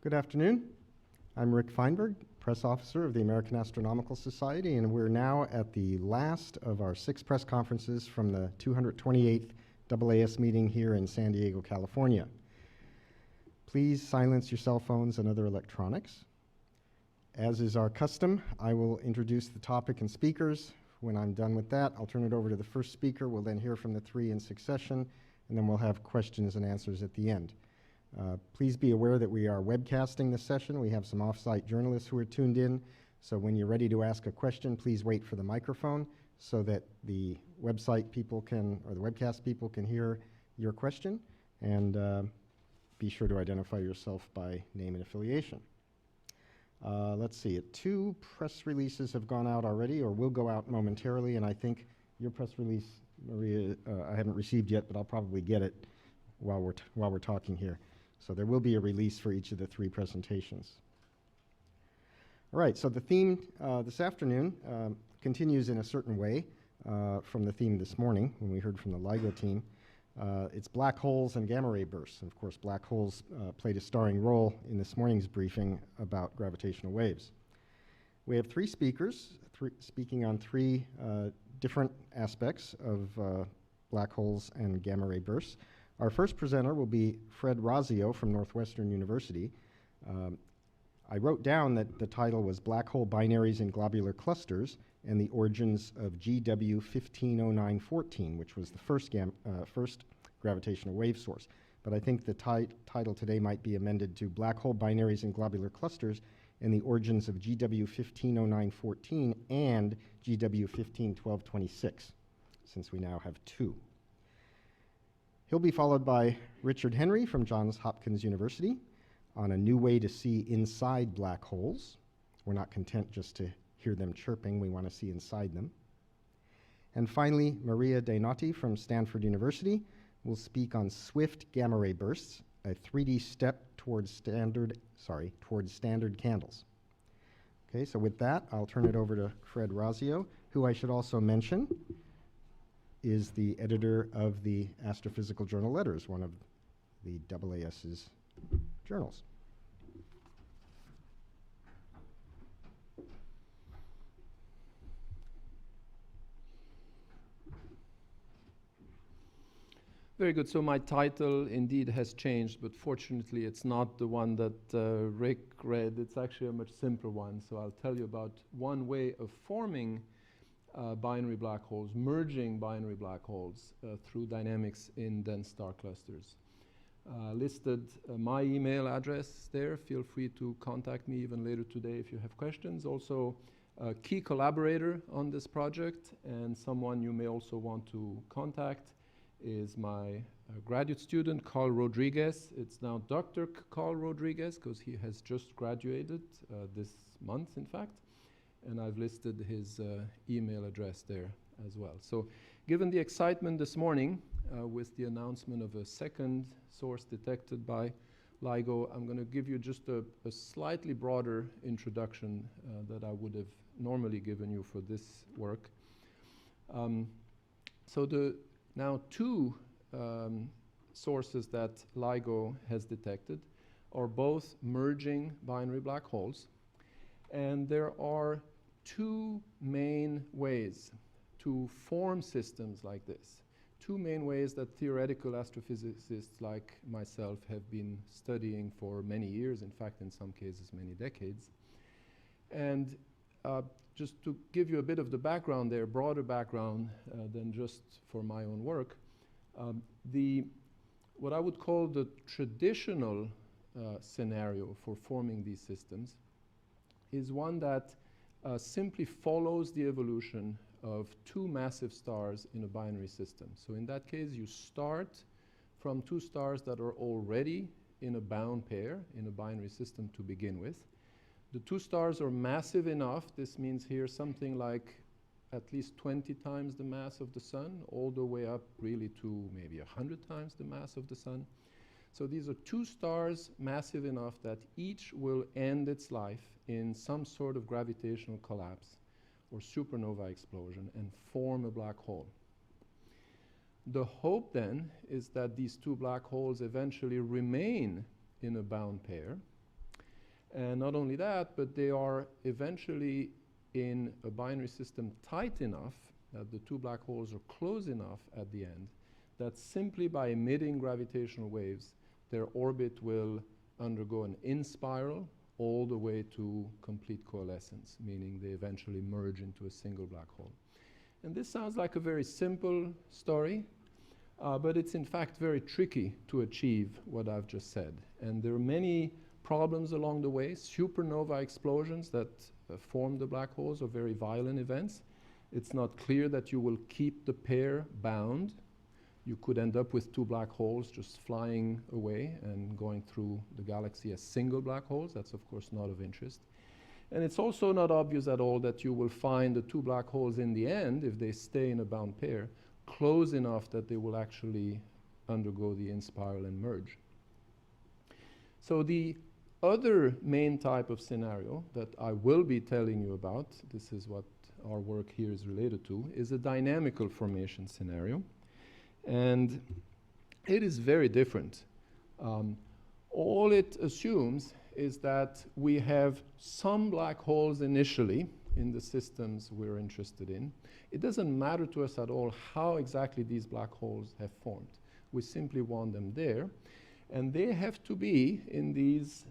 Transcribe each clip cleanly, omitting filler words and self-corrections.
Good afternoon. I'm Rick Fienberg, press officer of the American Astronomical Society, and we're now at the last of our 6 press conferences from the 228th AAS meeting here in San Diego, California. Please silence your cell phones and other electronics. As is our custom, I will introduce the topic and speakers. When I'm done with that, I'll turn it over to the first speaker. We'll then hear from the 3 in succession, and then we'll have questions and answers at the end. Please be aware that we are webcasting this session. We have some off-site journalists who are tuned in, so when you're ready to ask a question, please wait for the microphone so that the website people can, or the webcast people can hear your question, and be sure to identify yourself by name and affiliation. Let's see, 2 press releases have gone out already, or will go out momentarily, and I think your press release, Maria, I haven't received yet, but I'll probably get it while we're talking here. So there will be a release for each of the 3 presentations. All right, so the theme this afternoon continues in a certain way from the theme this morning when we heard from the LIGO team. It's black holes and gamma ray bursts. And of course, black holes played a starring role in this morning's briefing about gravitational waves. We have 3 speakers speaking on 3 different aspects of black holes and gamma ray bursts. Our first presenter will be Fred Rasio from Northwestern University. I wrote down that the title was Black Hole Binaries in Globular Clusters and the Origins of GW 150914, which was the first gravitational wave source. But I think the title today might be amended to Black Hole Binaries in Globular Clusters and the Origins of GW 150914 and GW 151226, since we now have 2. He'll be followed by Richard Henry from Johns Hopkins University on a new way to see inside black holes. We're not content just to hear them chirping, we want to see inside them. And finally, Maria Dainotti from Stanford University will speak on swift gamma ray bursts, a 3D step towards standard candles. Okay, so with that, I'll turn it over to Fred Rasio, who I should also mention is the editor of the Astrophysical Journal Letters, one of the AAS's journals. Very good. So my title indeed has changed, but fortunately it's not the one that Rick read. It's actually a much simpler one. So I'll tell you about one way of forming binary black holes, merging binary black holes through dynamics in dense star clusters. Listed my email address there. Feel free to contact me even later today if you have questions. Also, a key collaborator on this project and someone you may also want to contact is my graduate student, Carl Rodriguez. It's now Dr. Carl Rodriguez because he has just graduated this month, in fact. And I've listed his email address there as well. So given the excitement this morning with the announcement of a second source detected by LIGO, I'm going to give you just a slightly broader introduction that I would have normally given you for this work. So the now 2 sources that LIGO has detected are both merging binary black holes. And there are 2 main ways to form systems like this. 2 main ways that theoretical astrophysicists like myself have been studying for many years, in fact, in some cases, many decades. And just to give you a bit of the background there, broader background than just for my own work, what I would call the traditional scenario for forming these systems is one that simply follows the evolution of 2 massive stars in a binary system. So in that case, you start from 2 stars that are already in a bound pair in a binary system to begin with. The 2 stars are massive enough. This means here something like at least 20 times the mass of the sun, all the way up really to maybe 100 times the mass of the sun. So these are 2 stars massive enough that each will end its life in some sort of gravitational collapse or supernova explosion and form a black hole. The hope then is that these 2 black holes eventually remain in a bound pair And not only that, but they are eventually in a binary system tight enough that the two black holes are close enough at the end that simply by emitting gravitational waves, their orbit will undergo an in-spiral all the way to complete coalescence, meaning they eventually merge into a single black hole. And this sounds like a very simple story, but it's in fact very tricky to achieve what I've just said. And there are many problems along the way. Supernova explosions that form the black holes are very violent events. It's not clear that you will keep the pair bound. You could end up with two black holes just flying away and going through the galaxy as single black holes. That's of course not of interest. And it's also not obvious at all that you will find the two black holes in the end, if they stay in a bound pair, close enough that they will actually undergo the in-spiral and merge. So the other main type of scenario that I will be telling you about, this is what our work here is related to, is a dynamical formation scenario. And it is very different. All it assumes is that we have some black holes initially in the systems we're interested in. It doesn't matter to us at all how exactly these black holes have formed. We simply want them there. And they have to be in these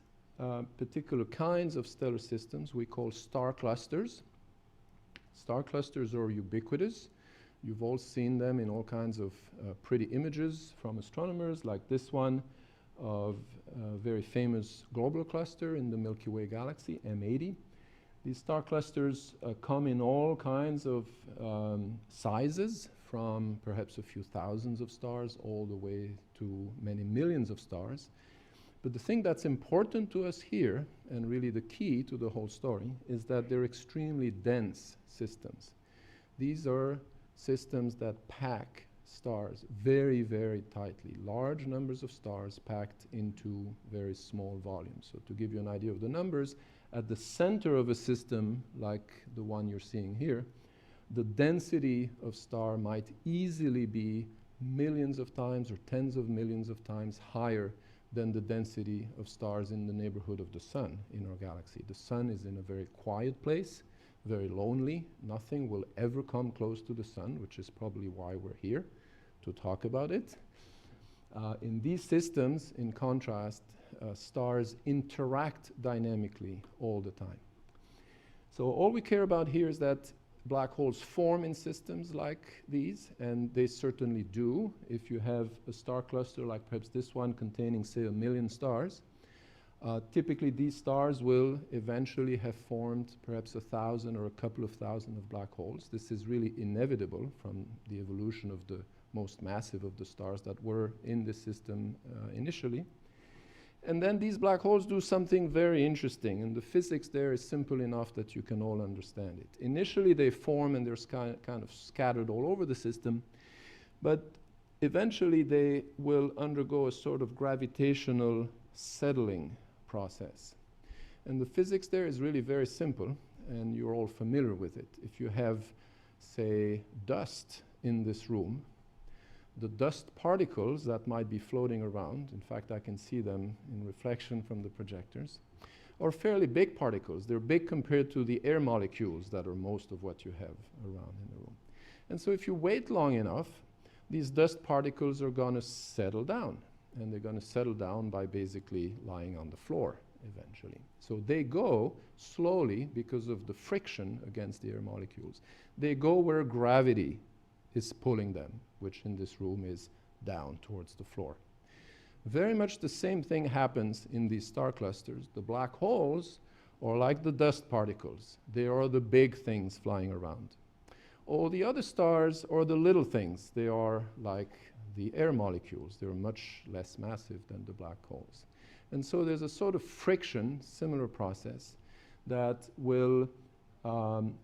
particular kinds of stellar systems we call star clusters. Star clusters are ubiquitous. You've all seen them in all kinds of pretty images from astronomers, like this one of a very famous globular cluster in the Milky Way galaxy, M80. These star clusters come in all kinds of sizes, from perhaps a few thousands of stars all the way to many millions of stars. But the thing that's important to us here, and really the key to the whole story, is that they're extremely dense systems. These are systems that pack stars very, very tightly, large numbers of stars packed into very small volumes. So to give you an idea of the numbers, at the center of a system like the one you're seeing here, the density of star might easily be millions of times or tens of millions of times higher than the density of stars in the neighborhood of the sun in our galaxy. The sun is in a very quiet place, very lonely. Nothing will ever come close to the sun, which is probably why we're here, to talk about it. In these systems, in contrast, stars interact dynamically all the time. So all we care about here is that black holes form in systems like these, and they certainly do. If you have a star cluster like perhaps this one containing, say, 1 million stars, typically these stars will eventually have formed perhaps 1,000 or a couple of thousand of black holes. This is really inevitable from the evolution of the most massive of the stars that were in the system initially. And then these black holes do something very interesting, and the physics there is simple enough that you can all understand it. Initially they form and they're kind of scattered all over the system, but eventually they will undergo a sort of gravitational settling process. And the physics there is really very simple, and you're all familiar with it. If you have, say, dust in this room, the dust particles that might be floating around, in fact I can see them in reflection from the projectors, are fairly big particles. They're big compared to the air molecules that are most of what you have around in the room. And so if you wait long enough, these dust particles are going to settle down, and they're going to settle down by basically lying on the floor eventually. So they go slowly because of the friction against the air molecules. They go where gravity is pulling them, which in this room is down towards the floor. Very much the same thing happens in these star clusters. The black holes are like the dust particles. They are the big things flying around. All the other stars are the little things. They are like the air molecules. They're much less massive than the black holes. And so there's a sort of friction, similar process, that will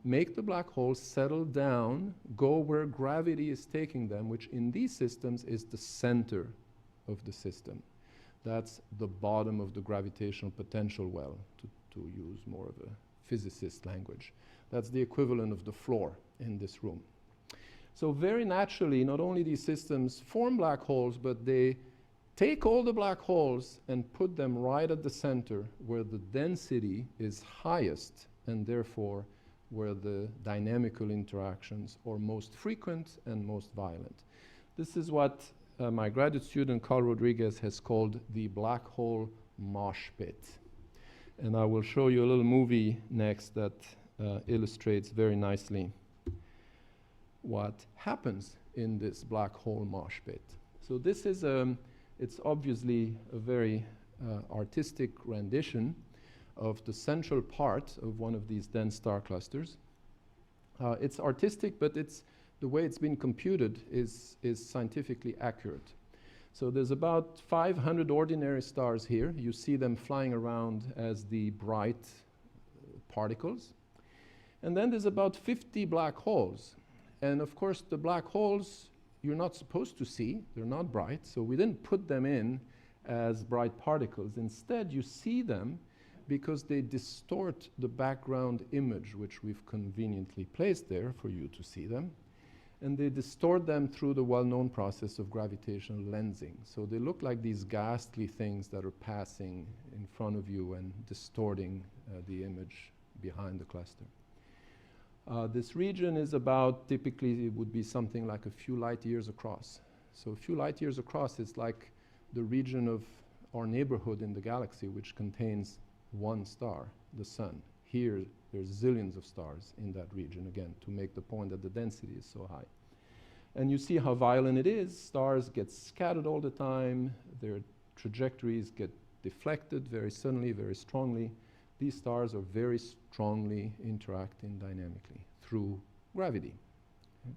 make the black holes settle down, go where gravity is taking them, which in these systems is the center of the system. That's the bottom of the gravitational potential well, to use more of a physicist language. That's the equivalent of the floor in this room. So very naturally, not only these systems form black holes, but they Take all the black holes and put them right at the center where the density is highest and therefore where the dynamical interactions are most frequent and most violent. This is what my graduate student Carl Rodriguez has called the black hole mosh pit. And I will show you a little movie next that illustrates very nicely what happens in this black hole mosh pit. So this is it's obviously a very artistic rendition of the central part of one of these dense star clusters. It's artistic, but the way it's been computed is scientifically accurate. So there's about 500 ordinary stars here. You see them flying around as the bright particles. And then there's about 50 black holes. And of course, the black holes you're not supposed to see. They're not bright. So we didn't put them in as bright particles. Instead, you see them because they distort the background image, which we've conveniently placed there for you to see them. And they distort them through the well-known process of gravitational lensing. So they look like these ghastly things that are passing in front of you and distorting the image behind the cluster. This region is about, typically it would be something like a few light years across. So a few light years across is like the region of our neighborhood in the galaxy, which contains one star, the sun. Here, there's zillions of stars in that region, again, to make the point that the density is so high. And you see how violent it is. Stars get scattered all the time. Their trajectories get deflected very suddenly, very strongly. These stars are very strongly interacting dynamically through gravity. Okay.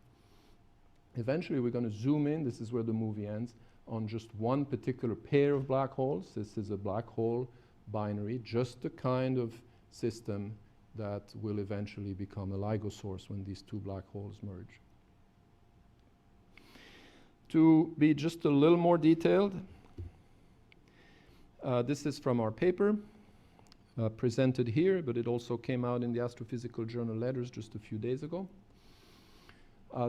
Eventually, we're going to zoom in. This is where the movie ends, on just one particular pair of black holes. This is a black hole binary, just the kind of system that will eventually become a LIGO source when these two black holes merge. To be just a little more detailed, this is from our paper presented here, but it also came out in the Astrophysical Journal Letters just a few days ago.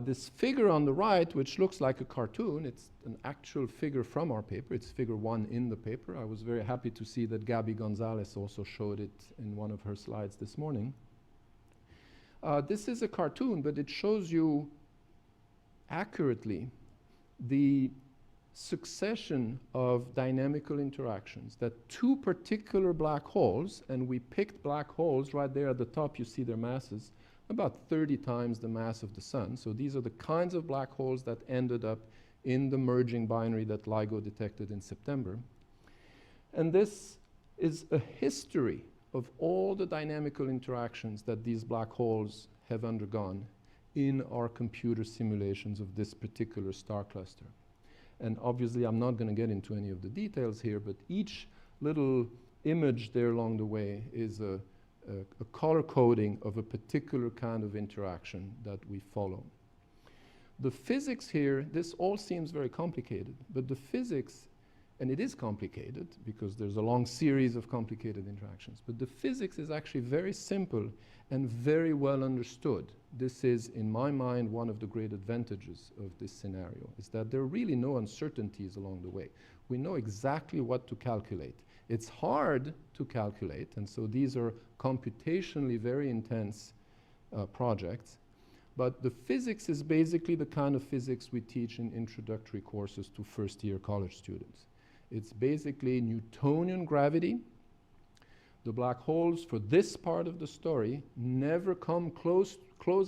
This figure on the right, which looks like a cartoon, it's an actual figure from our paper. It's figure 1 in the paper. I was very happy to see that Gabby Gonzalez also showed it in one of her slides this morning. This is a cartoon, but it shows you accurately the succession of dynamical interactions that two particular black holes, and we picked black holes right there at the top, you see their masses, about 30 times the mass of the sun. So these are the kinds of black holes that ended up in the merging binary that LIGO detected in September. And this is a history of all the dynamical interactions that these black holes have undergone in our computer simulations of this particular star cluster. And obviously, I'm not going to get into any of the details here, but each little image there along the way is a color coding of a particular kind of interaction that we follow. The physics here, this all seems very complicated, but the physics, and it is complicated because there's a long series of complicated interactions, but the physics is actually very simple and very well understood. This is, in my mind, one of the great advantages of this scenario, is that there are really no uncertainties along the way. We know exactly what to calculate. It's hard to calculate, and so these are computationally very intense projects, but the physics is basically the kind of physics we teach in introductory courses to first-year college students. It's basically Newtonian gravity. The black holes, for this part of the story, never come close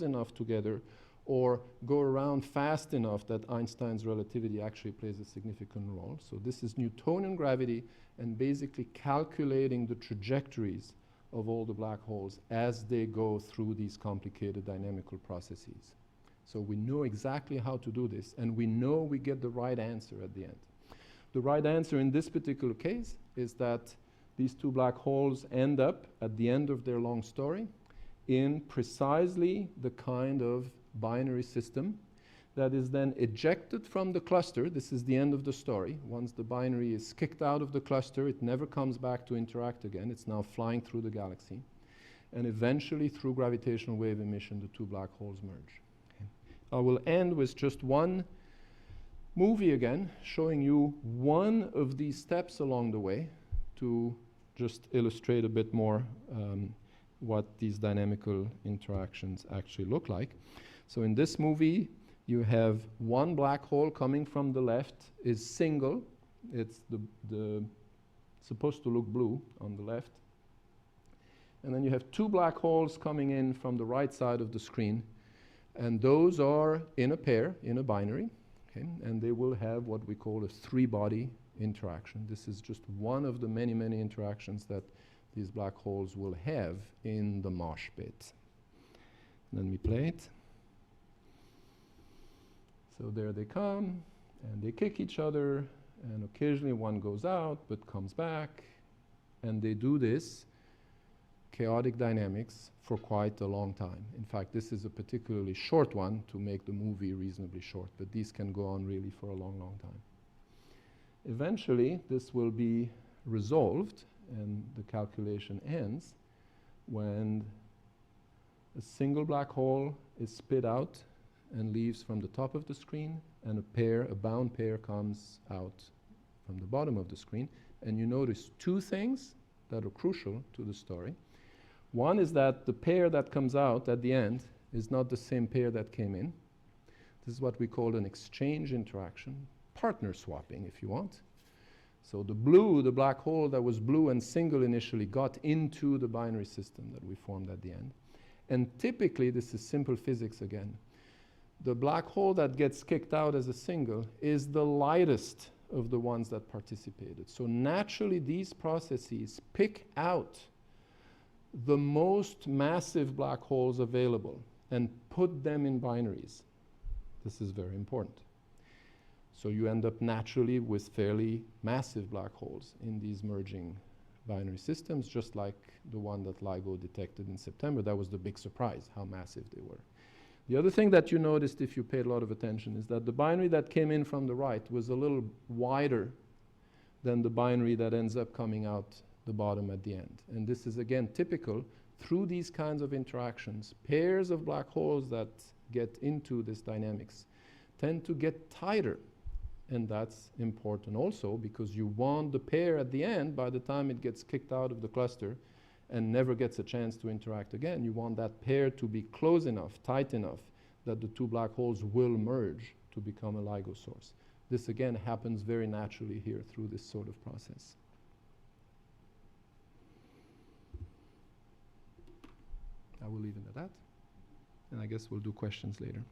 enough together or go around fast enough that Einstein's relativity actually plays a significant role. So this is Newtonian gravity and basically calculating the trajectories of all the black holes as they go through these complicated dynamical processes. So we know exactly how to do this, and we know we get the right answer at the end. The right answer in this particular case is that these two black holes end up, at the end of their long story, in precisely the kind of binary system that is then ejected from the cluster. This is the end of the story. Once the binary is kicked out of the cluster, it never comes back to interact again. It's now flying through the galaxy. And eventually, through gravitational wave emission, the two black holes merge. Okay. I will end with just one movie again, showing you one of these steps along the way to just illustrate a bit more what these dynamical interactions actually look like. So in this movie, you have one black hole coming from the left is single. It's supposed to look blue on the left. And then you have two black holes coming in from the right side of the screen. And those are in a pair, in a binary. Okay? And they will have what we call a three-body interaction. This is just one of the many, many interactions that these black holes will have in the mosh pit. Let me play it. So there they come, and they kick each other, and occasionally one goes out but comes back, and they do this chaotic dynamics for quite a long time. In fact, this is a particularly short one to make the movie reasonably short, but these can go on really for a long, long time. Eventually, this will be resolved, and the calculation ends when a single black hole is spit out and leaves from the top of the screen, and a bound pair comes out from the bottom of the screen. And you notice two things that are crucial to the story. One is that the pair that comes out at the end is not the same pair that came in. This is what we call an exchange interaction, partner swapping if you want. So the black hole that was blue and single initially got into the binary system that we formed at the end. And typically, this is simple physics again, the black hole that gets kicked out as a single is the lightest of the ones that participated. So naturally, these processes pick out the most massive black holes available and put them in binaries. This is very important. So you end up naturally with fairly massive black holes in these merging binary systems, just like the one that LIGO detected in September. That was the big surprise, how massive they were. The other thing that you noticed if you paid a lot of attention is that the binary that came in from the right was a little wider than the binary that ends up coming out the bottom at the end. And this is again typical through these kinds of interactions. Pairs of black holes that get into this dynamics tend to get tighter. And that's important also because you want the pair at the end, by the time it gets kicked out of the cluster and never gets a chance to interact again, you want that pair to be close enough, tight enough, that the two black holes will merge to become a LIGO source. This again happens very naturally here through this sort of process. I will leave it at that, and I guess we'll do questions later.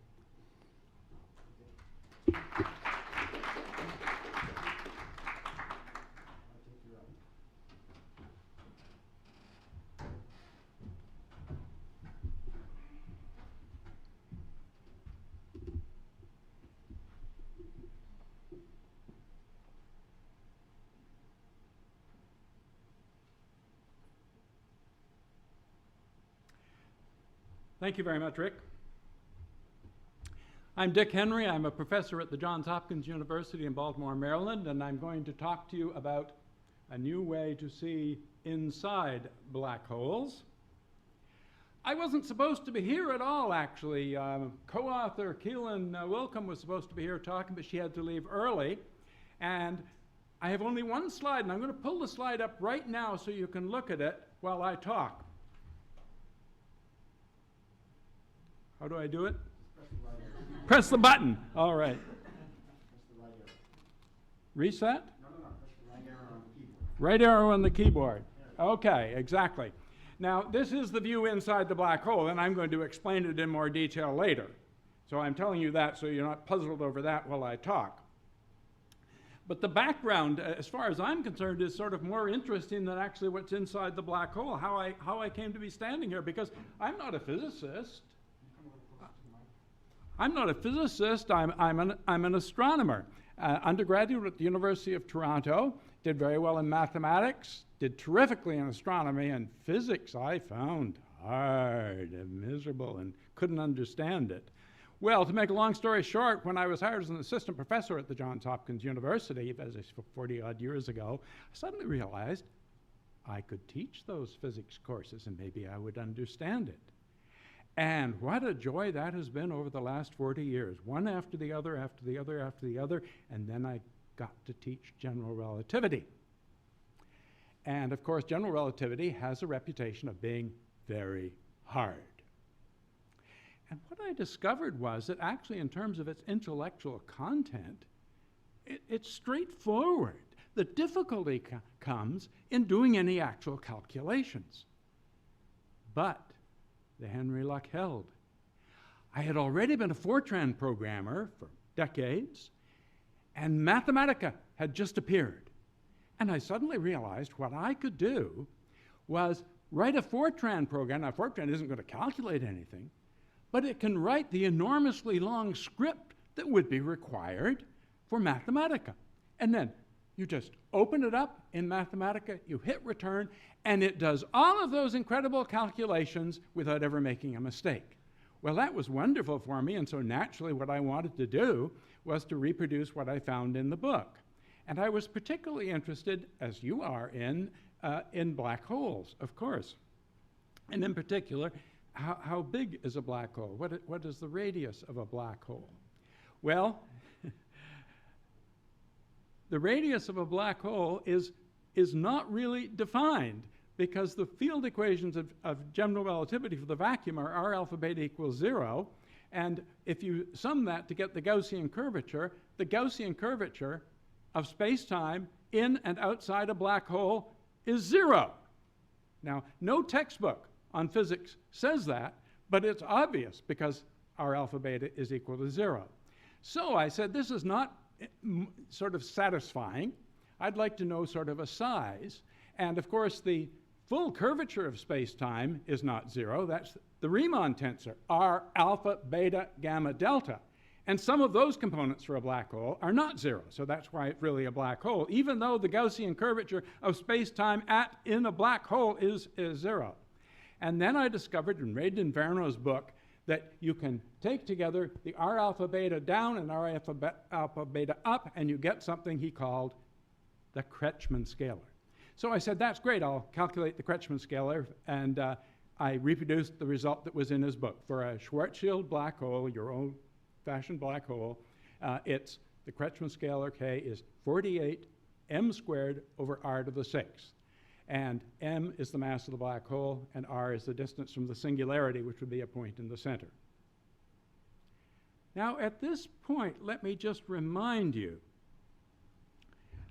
Thank you very much, Rick. I'm Dick Henry. I'm a professor at the Johns Hopkins University in Baltimore, Maryland, and I'm going to talk to you about a new way to see inside black holes. I wasn't supposed to be here at all, actually. Co-author Keelan Wilkham was supposed to be here talking, but she had to leave early. And I have only one slide, and I'm going to pull the slide up right now so you can look at it while I talk. How do I do it? Press the button. All right. Reset? No. Press the right arrow on the keyboard. Right arrow on the keyboard. Okay, exactly. Now, this is the view inside the black hole, and I'm going to explain it in more detail later. So I'm telling you that so you're not puzzled over that while I talk. But the background, as far as I'm concerned, is sort of more interesting than actually what's inside the black hole, how I came to be standing here, because I'm not a physicist. I'm not a physicist, I'm an astronomer. Undergraduate at the University of Toronto, did very well in mathematics, did terrifically in astronomy, and physics I found hard and miserable and couldn't understand it. Well, to make a long story short, when I was hired as an assistant professor at the Johns Hopkins University, as I said, 40-odd years ago, I suddenly realized I could teach those physics courses and maybe I would understand it. And what a joy that has been over the last 40 years, one after the other, after the other, after the other, and then I got to teach general relativity. And of course, general relativity has a reputation of being very hard. And what I discovered was that actually, in terms of its intellectual content, it's straightforward. The difficulty comes in doing any actual calculations. But the Henry luck held. I had already been a Fortran programmer for decades, and Mathematica had just appeared. And I suddenly realized what I could do was write a Fortran program. Now, Fortran isn't going to calculate anything, but it can write the enormously long script that would be required for Mathematica. And then you just open it up in Mathematica, you hit return, and it does all of those incredible calculations without ever making a mistake. Well, that was wonderful for me, and so naturally what I wanted to do was to reproduce what I found in the book. And I was particularly interested, as you are, in black holes, of course. And in particular, how big is a black hole? What is the radius of a black hole? Well, the radius of a black hole is not really defined, because the field equations of general relativity for the vacuum are R alpha beta equals 0. And if you sum that to get the Gaussian curvature of space-time in and outside a black hole is 0. Now, no textbook on physics says that, but it's obvious because R alpha beta is equal to 0. So I said, this is not sort of satisfying. I'd like to know sort of a size. And of course, the full curvature of space-time is not 0. That's the Riemann tensor, R alpha beta gamma delta. And some of those components for a black hole are not 0. So that's why it's really a black hole, even though the Gaussian curvature of space-time in a black hole is 0. And then I discovered and read in Verno's book that you can take together the R alpha beta down and R alpha beta up, and you get something he called the Kretschmann scalar. So I said, that's great, I'll calculate the Kretschmann scalar, and I reproduced the result that was in his book. For a Schwarzschild black hole, your old-fashioned black hole, the Kretschmann scalar K is 48 m squared over r to the 6th. And m is the mass of the black hole, and r is the distance from the singularity, which would be a point in the center. Now, at this point, let me just remind you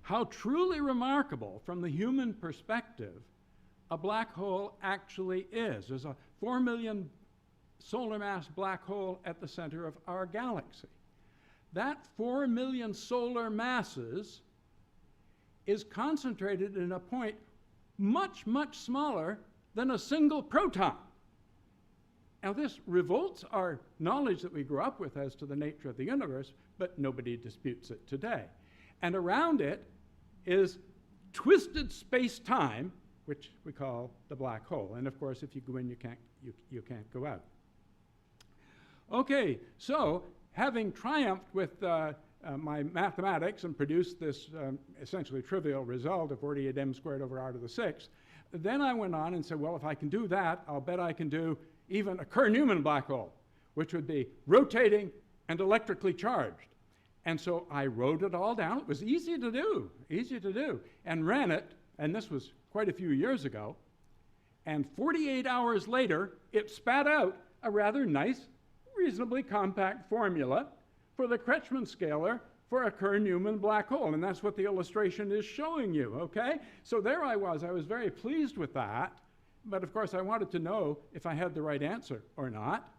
how truly remarkable, from the human perspective, a black hole actually is. There's a 4 million solar mass black hole at the center of our galaxy. That 4 million solar masses is concentrated in a point much, much smaller than a single proton. Now, this revolts our knowledge that we grew up with as to the nature of the universe, but nobody disputes it today. And around it is twisted space-time, which we call the black hole. And of course, if you go in, you can't go out. Okay, so having triumphed with my mathematics and produced this essentially trivial result of 48 m squared over r to the 6th, then I went on and said, well, if I can do that, I'll bet I can do even a Kerr-Newman black hole, which would be rotating and electrically charged. And so I wrote it all down. It was easy to do, and ran it, and this was quite a few years ago, and 48 hours later, it spat out a rather nice, reasonably compact formula for the Kretschmann scalar for a Kerr-Newman black hole, and that's what the illustration is showing you, okay? So there I was very pleased with that, but of course I wanted to know if I had the right answer or not.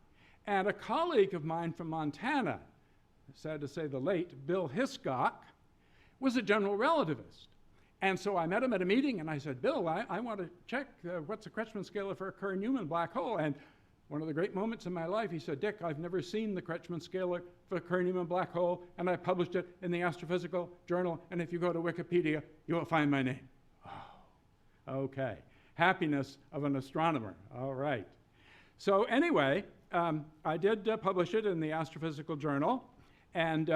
And a colleague of mine from Montana, sad to say the late Bill Hiscock, was a general relativist. And so I met him at a meeting and I said, Bill, I want to check what's the Kretschmann scalar for a Kerr-Newman black hole. And one of the great moments in my life, he said, Dick, I've never seen the Kretschmann scalar for a Kerr-Newman black hole, and I published it in the Astrophysical Journal, and if you go to Wikipedia, you will find my name. Oh, okay. Happiness of an astronomer. All right. So anyway, I did publish it in the Astrophysical Journal, and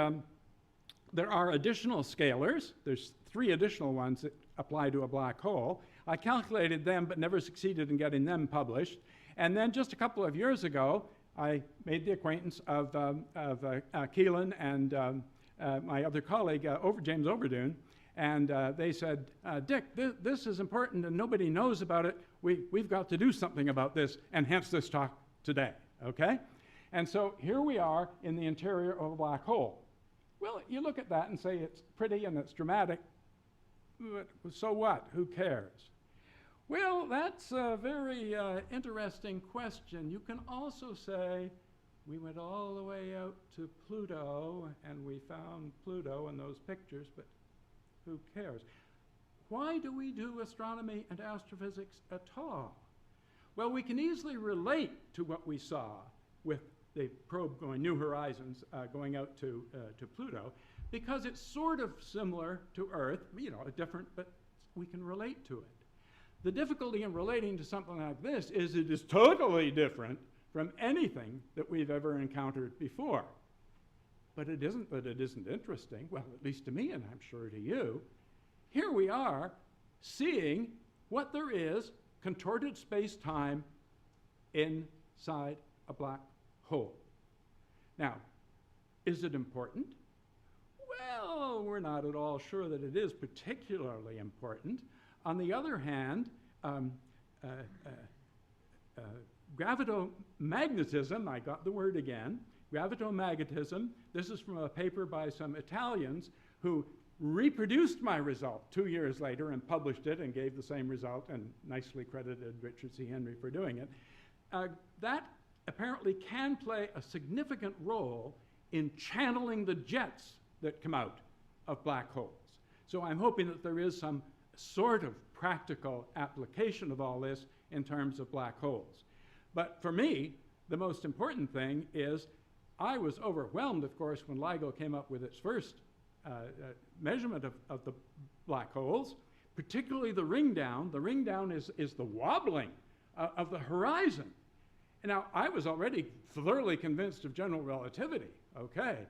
there are additional scalars. There's 3 additional ones that apply to a black hole. I calculated them, but never succeeded in getting them published. And then just a couple of years ago, I made the acquaintance of Keelan and my other colleague, James Overdoon, and they said, Dick, this is important and nobody knows about it. We've got to do something about this, and hence this talk today, okay? And so here we are in the interior of a black hole. Well, you look at that and say it's pretty and it's dramatic, but so what? Who cares? Well, that's a very interesting question. You can also say, we went all the way out to Pluto and we found Pluto in those pictures, but who cares? Why do we do astronomy and astrophysics at all? Well, we can easily relate to what we saw with the probe going New Horizons, going out to Pluto, because it's sort of similar to Earth, you know, different, but we can relate to it. The difficulty in relating to something like this is it is totally different from anything that we've ever encountered before. But it isn't that it isn't interesting, well, at least to me, and I'm sure to you. Here we are seeing what there is, contorted space-time inside a black hole. Now, is it important? Well, we're not at all sure that it is particularly important. On the other hand, gravitomagnetism, I got the word again, gravitomagnetism, this is from a paper by some Italians who reproduced my result 2 years later and published it and gave the same result and nicely credited Richard C. Henry for doing it. That apparently can play a significant role in channeling the jets that come out of black holes. So I'm hoping that there is some sort of practical application of all this in terms of black holes. But for me, the most important thing is I was overwhelmed, of course, when LIGO came up with its first measurement of the black holes, particularly the ring down. The ring down is the wobbling of the horizon. And now, I was already thoroughly convinced of general relativity, okay,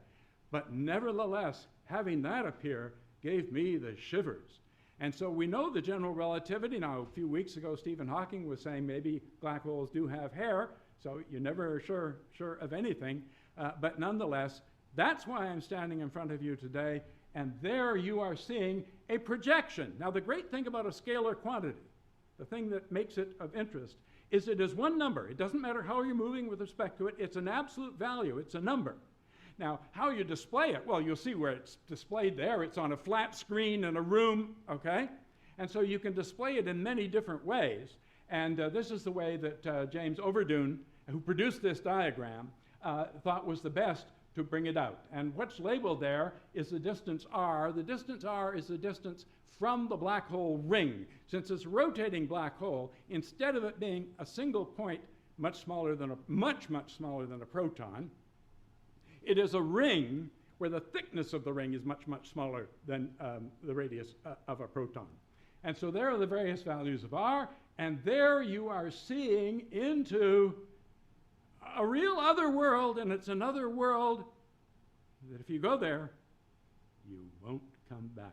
but nevertheless, having that appear gave me the shivers. And so we know the general relativity. Now, a few weeks ago, Stephen Hawking was saying maybe black holes do have hair, so you're never sure of anything. But nonetheless, that's why I'm standing in front of you today, and there you are seeing a projection. Now, the great thing about a scalar quantity, the thing that makes it of interest, is it is one number. It doesn't matter how you're moving with respect to it. It's an absolute value. It's a number. Now, how you display it, well, you'll see where it's displayed there. It's on a flat screen in a room, okay? And so you can display it in many different ways. And this is the way that James Overdoon, who produced this diagram, thought was the best to bring it out. And what's labeled there is the distance r. The distance r is the distance from the black hole ring. Since it's a rotating black hole, instead of it being a single point much smaller than much smaller than a proton, it is a ring where the thickness of the ring is much smaller than the radius of a proton. And so there are the various values of r, and there you are seeing into a real other world, and it's another world that if you go there, you won't come back.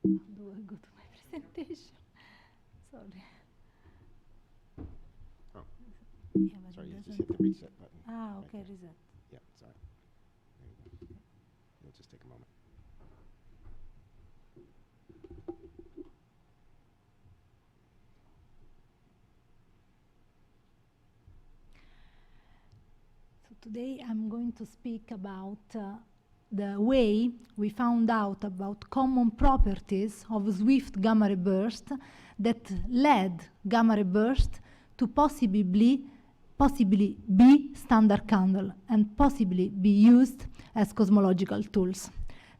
Do I go to my presentation? Sorry. Oh, Yeah, but sorry, it you just doesn't- hit the reset button. Ah, right okay, there. reset. Yeah, sorry. There you go. It'll just take a moment. So today I'm going to speak about the way we found out about common properties of swift gamma ray burst that led gamma ray burst to possibly be standard candle and possibly be used as cosmological tools.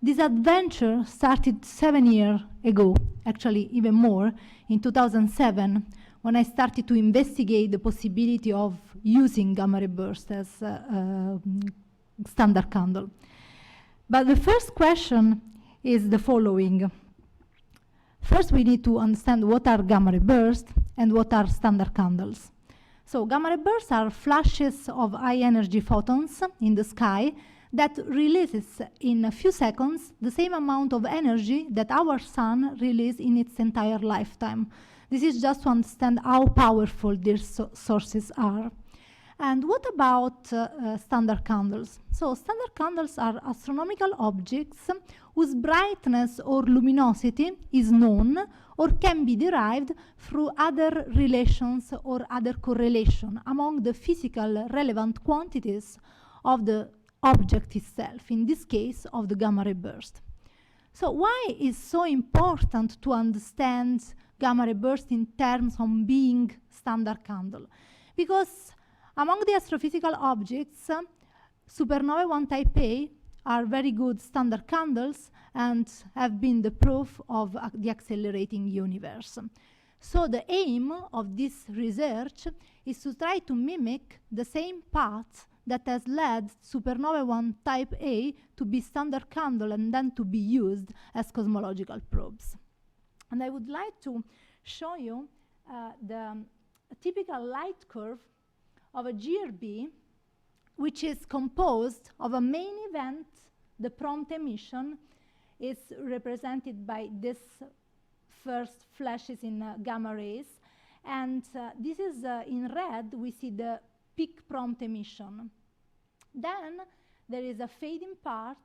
This adventure started 7 years ago, actually even more, in 2007, when I started to investigate the possibility of using gamma ray burst as standard candle. But the first question is the following. First, we need to understand what are gamma ray bursts and what are standard candles. So gamma ray bursts are flashes of high energy photons in the sky that releases in a few seconds the same amount of energy that our sun releases in its entire lifetime. This is just to understand how powerful these sources are. And what about standard candles? So standard candles are astronomical objects whose brightness or luminosity is known or can be derived through other relations or other correlation among the physical relevant quantities of the object itself, in this case of the gamma ray burst. So why is so important to understand gamma ray burst in terms of being standard candle? Because among the astrophysical objects, supernovae 1 type A are very good standard candles and have been the proof of the accelerating universe. So the aim of this research is to try to mimic the same path that has led supernovae 1 type A to be standard candle and then to be used as cosmological probes. And I would like to show you the typical light curve of a GRB, which is composed of a main event. The prompt emission is represented by this first flashes in gamma rays. And this is in red, we see the peak prompt emission. Then there is a fading part,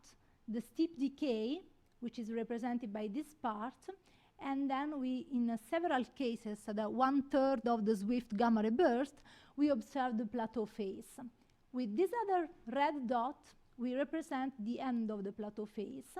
the steep decay, which is represented by this part. And then we, in several cases, the 1/3 of the swift gamma ray burst, we observe the plateau phase. With this other red dot, we represent the end of the plateau phase.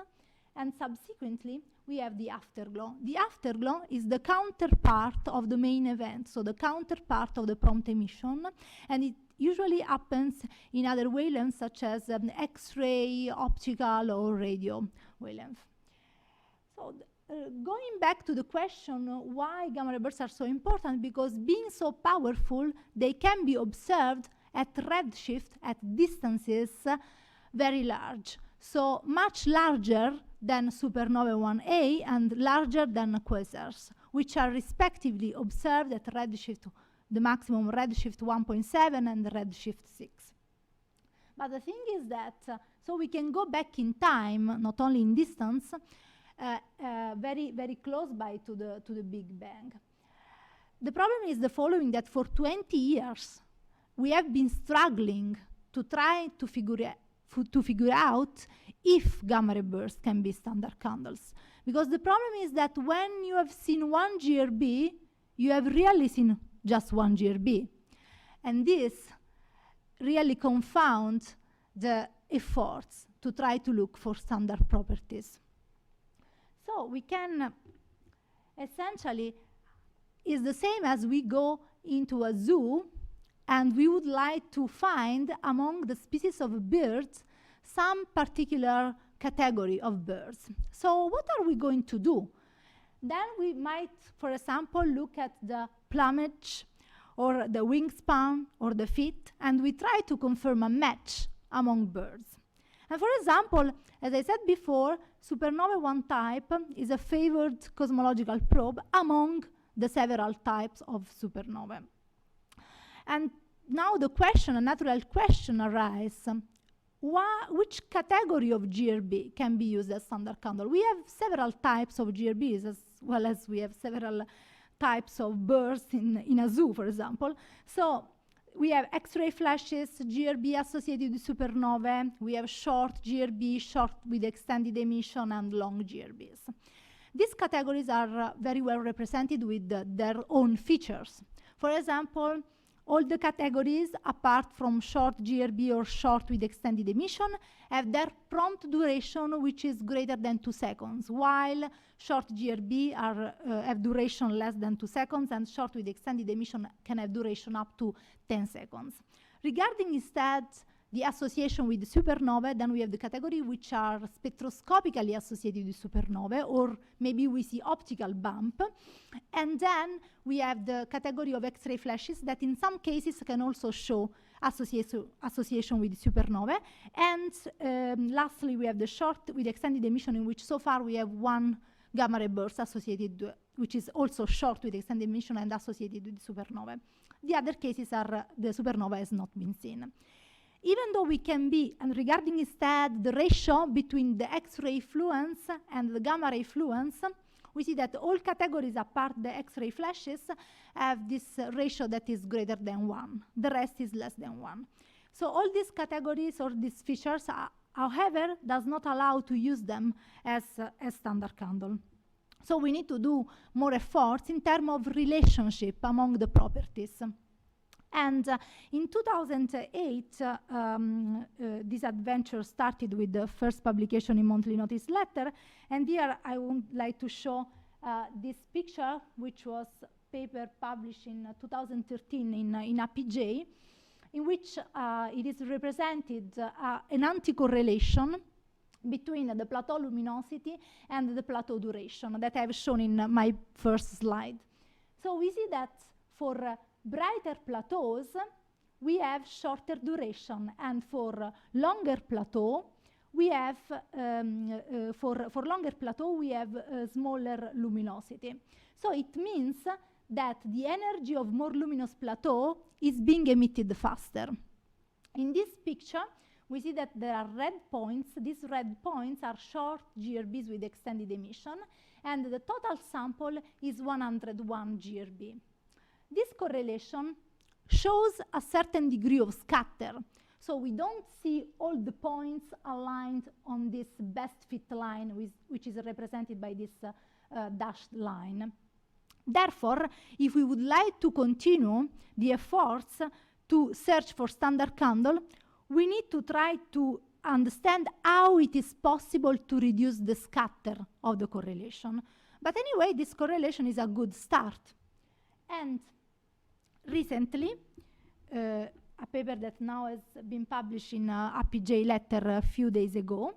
And subsequently, we have the afterglow. The afterglow is the counterpart of the main event, so the counterpart of the prompt emission. And it usually happens in other wavelengths, such as X-ray, optical, or radio wavelength. So going back to the question why gamma ray bursts are so important, because being so powerful, they can be observed at redshift at distances very large. So much larger than supernovae 1A and larger than quasars, which are respectively observed at redshift, the maximum redshift 1.7 and redshift 6. But the thing is that, so we can go back in time, not only in distance, very, very close by to the Big Bang. The problem is the following, that for 20 years, we have been struggling to try to figure out if gamma ray bursts can be standard candles. Because the problem is that when you have seen one GRB, you have really seen just one GRB. And this really confounds the efforts to try to look for standard properties. So we can essentially, is the same as we go into a zoo and we would like to find among the species of birds some particular category of birds. So what are we going to do? Then we might, for example, look at the plumage or the wingspan or the feet, and we try to confirm a match among birds. And for example, as I said before, supernovae 1 type is a favored cosmological probe among the several types of supernovae. And now the question, a natural question arises, which category of GRB can be used as standard candle? We have several types of GRBs, as well as we have several types of bursts in a zoo, for example. So we have X-ray flashes, GRB associated with supernovae. We have short GRB, short with extended emission, and long GRBs. These categories are very well represented with their own features. For example, all the categories, apart from short GRB or short with extended emission, have their prompt duration which is greater than 2 seconds, while short GRB have duration less than 2 seconds, and short with extended emission can have duration up to 10 seconds. Regarding instead the association with supernovae, then we have the category which are spectroscopically associated with supernovae, or maybe we see optical bump. And then we have the category of X-ray flashes that in some cases can also show association with supernovae. And lastly, we have the short with extended emission, in which so far we have one gamma ray burst associated, which is also short with extended emission and associated with supernovae. The other cases are the supernova has not been seen. Even though we can be, and regarding instead the ratio between the X-ray fluence and the gamma ray fluence, we see that all categories apart the X-ray flashes have this ratio that is greater than 1. The rest is less than 1. So all these categories or these features, however, does not allow to use them as standard candle. So we need to do more efforts in terms of relationship among the properties. And in 2008, this adventure started with the first publication in Monthly Notice Letter. And here I would like to show this picture, which was paper published in 2013 in APJ, in which it is represented an anti-correlation between the plateau luminosity and the plateau duration that I have shown in my first slide. So we see that for brighter plateaus, we have shorter duration, and for longer plateau, we have for longer plateau we have smaller luminosity. So it means that the energy of more luminous plateau is being emitted faster. In this picture, we see that there are red points. These red points are short GRBs with extended emission, and the total sample is 101 GRB. This correlation shows a certain degree of scatter. So we don't see all the points aligned on this best fit line, which is represented by this dashed line. Therefore, if we would like to continue the efforts to search for standard candle, we need to try to understand how it is possible to reduce the scatter of the correlation. But anyway, this correlation is a good start. And recently, a paper that now has been published in APJ Letter a few days ago,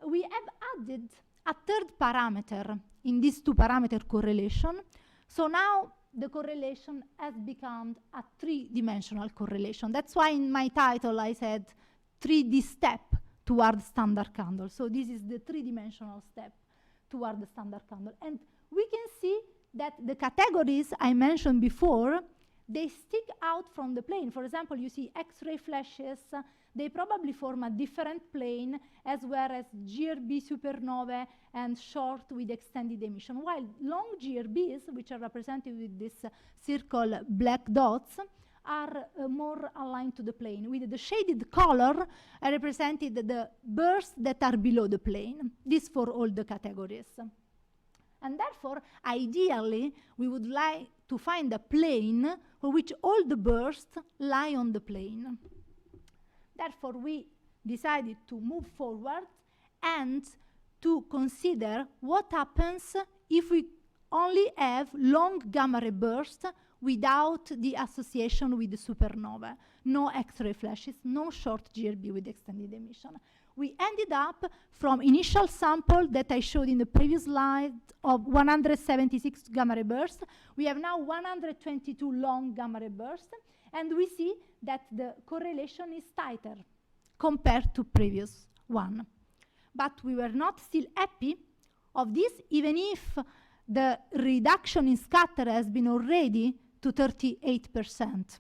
we have added a third parameter in this two-parameter correlation. So now the correlation has become a three-dimensional correlation. That's why in my title I said 3D step toward standard candle. So this is the three-dimensional step toward the standard candle. And we can see that the categories I mentioned before, they stick out from the plane. For example, you see X-ray flashes, they probably form a different plane, as well as GRB supernovae and short with extended emission, while long GRBs, which are represented with this circle black dots, are more aligned to the plane. With the shaded color, I represented the bursts that are below the plane. This for all the categories. And therefore, ideally, we would like to find a plane for which all the bursts lie on the plane. Therefore, we decided to move forward and to consider what happens if we only have long gamma ray bursts without the association with the supernova. No X-ray flashes, no short GRB with extended emission. We ended up from initial sample that I showed in the previous slide of 176 gamma ray bursts. We have now 122 long gamma ray bursts, and we see that the correlation is tighter compared to previous one. But we were not still happy of this, even if the reduction in scatter has been already to 38%,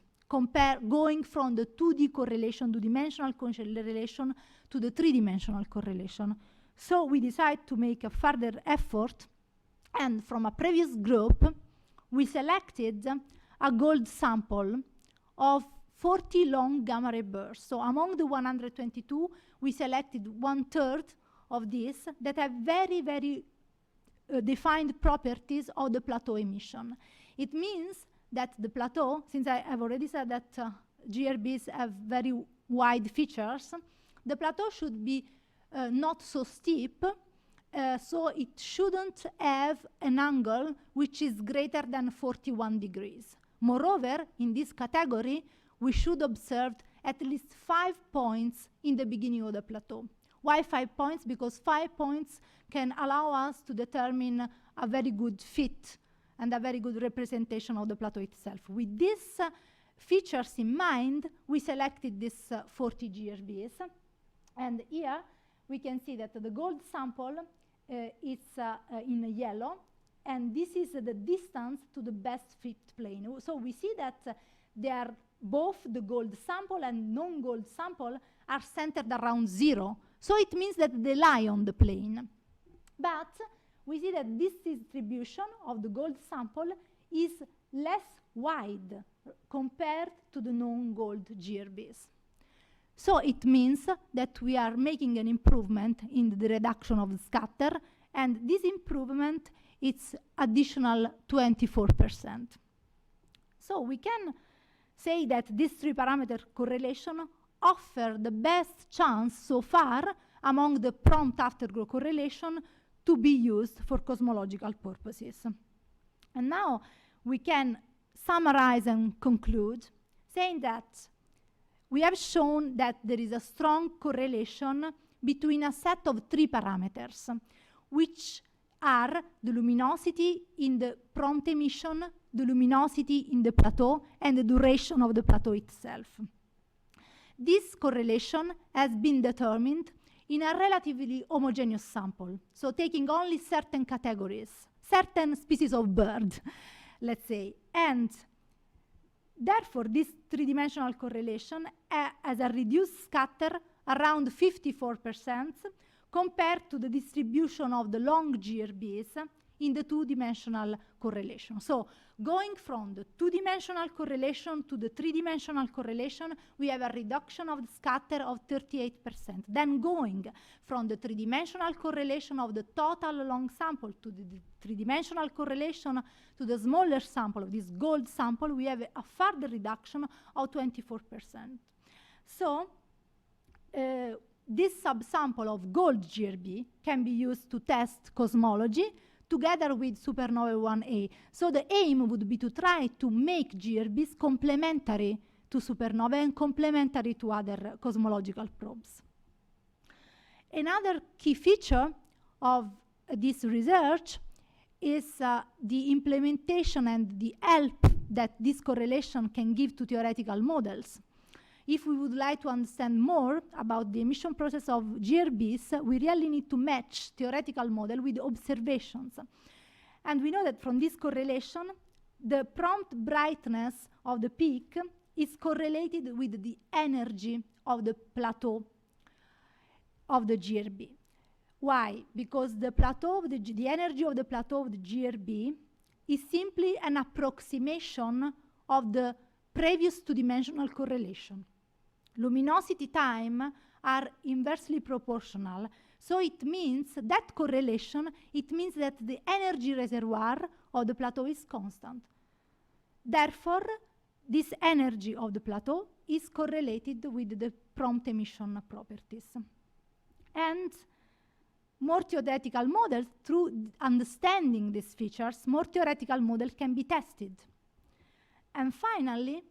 going from the 2D correlation to dimensional correlation to the three-dimensional correlation. So we decided to make a further effort, and from a previous group, we selected a gold sample of 40 long gamma ray bursts. So among the 122, we selected 1/3 of these that have very, very defined properties of the plateau emission. It means that the plateau, since I have already said that GRBs have very wide features, the plateau should be not so steep, so it shouldn't have an angle which is greater than 41 degrees. Moreover, in this category, we should observe at least 5 points in the beginning of the plateau. Why 5 points? Because 5 points can allow us to determine a very good fit and a very good representation of the plateau itself. With these features in mind, we selected this 40 GRBs. And here we can see that the gold sample is in yellow, and this is the distance to the best fit plane. So we see that they are both the gold sample and non-gold sample are centered around 0. So it means that they lie on the plane. But we see that this distribution of the gold sample is less wide compared to the non-gold GRBs. So it means that we are making an improvement in the reduction of the scatter, and this improvement is additional 24%. So we can say that this 3-parameter correlation offer the best chance so far among the prompt afterglow correlation to be used for cosmological purposes. And now we can summarize and conclude saying that we have shown that there is a strong correlation between a set of 3 parameters, which are the luminosity in the prompt emission, the luminosity in the plateau, and the duration of the plateau itself. This correlation has been determined in a relatively homogeneous sample, so taking only certain categories, certain species of bird, let's say, and therefore this 3-dimensional correlation has a reduced scatter around 54% compared to the distribution of the long GRBs in the 2-dimensional correlation. So going from the 2-dimensional correlation to the 3-dimensional correlation, we have a reduction of the scatter of 38%. Then going from the 3-dimensional correlation of the total long sample to the 3-dimensional correlation to the smaller sample of this gold sample, we have a further reduction of 24%. So this subsample of gold GRB can be used to test cosmology together with supernova 1A. So the aim would be to try to make GRBs complementary to supernova and complementary to other cosmological probes. Another key feature of this research is the implementation and the help that this correlation can give to theoretical models. If we would like to understand more about the emission process of GRBs, we really need to match theoretical model with observations. And we know that from this correlation, the prompt brightness of the peak is correlated with the energy of the plateau of the GRB. Why? Because the plateau of the energy of the plateau of the GRB is simply an approximation of the previous 2-dimensional correlation. Luminosity time are inversely proportional, so it means that correlation, it means that the energy reservoir of the plateau is constant. Therefore, this energy of the plateau is correlated with the prompt emission properties. And more theoretical models, through understanding these features, more theoretical models can be tested. And finally,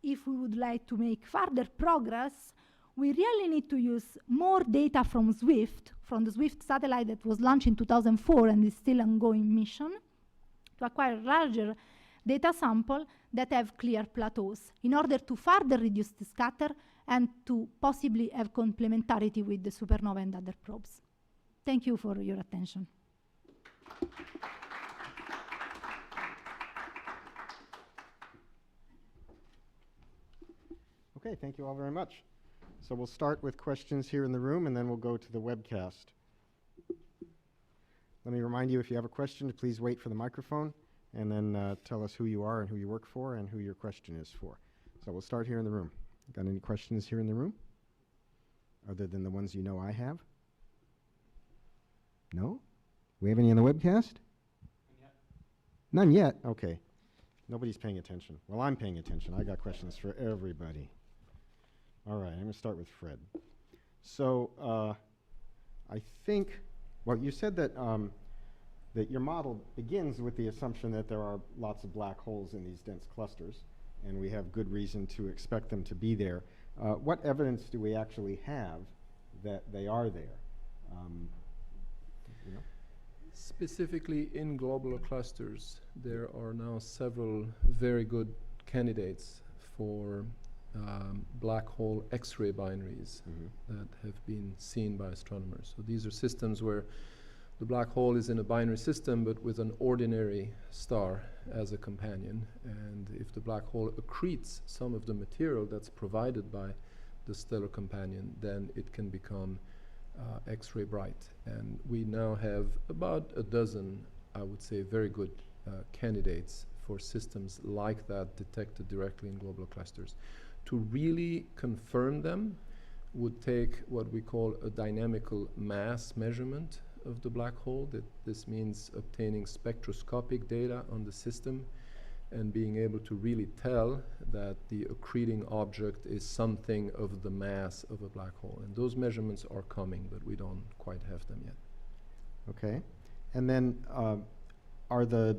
if we would like to make further progress, we really need to use more data from SWIFT, from the SWIFT satellite that was launched in 2004 and is still ongoing mission, to acquire larger data sample that have clear plateaus in order to further reduce the scatter and to possibly have complementarity with the supernova and other probes. Thank you for your attention. Okay, thank you all very much. So we'll start with questions here in the room, and then we'll go to the webcast. Let me remind you, if you have a question, to please wait for the microphone, and then tell us who you are and who you work for and who your question is for. So we'll start here in the room. Got any questions here in the room? Other than the ones you know I have? No? We have any on the webcast? None yet? Okay. Nobody's paying attention. Well, I'm paying attention. I got questions for everybody. All right, I'm going to start with Fred. So I think, well, you said that, that your model begins with the assumption that there are lots of black holes in these dense clusters, and we have good reason to expect them to be there. what evidence do we actually have that they are there? You know? Specifically in globular clusters, there are now several very good candidates for black hole X-ray binaries that have been seen by astronomers. So these are systems where the black hole is in a binary system but with an ordinary star as a companion, and if the black hole accretes some of the material that's provided by the stellar companion, then it can become X-ray bright. And we now have about a dozen, I would say, very good candidates for systems like that detected directly in globular clusters. To really confirm them would take what we call a dynamical mass measurement of the black hole. This means obtaining spectroscopic data on the system and being able to really tell that the accreting object is something of the mass of a black hole. And those measurements are coming, but we don't quite have them yet. Okay. And then are the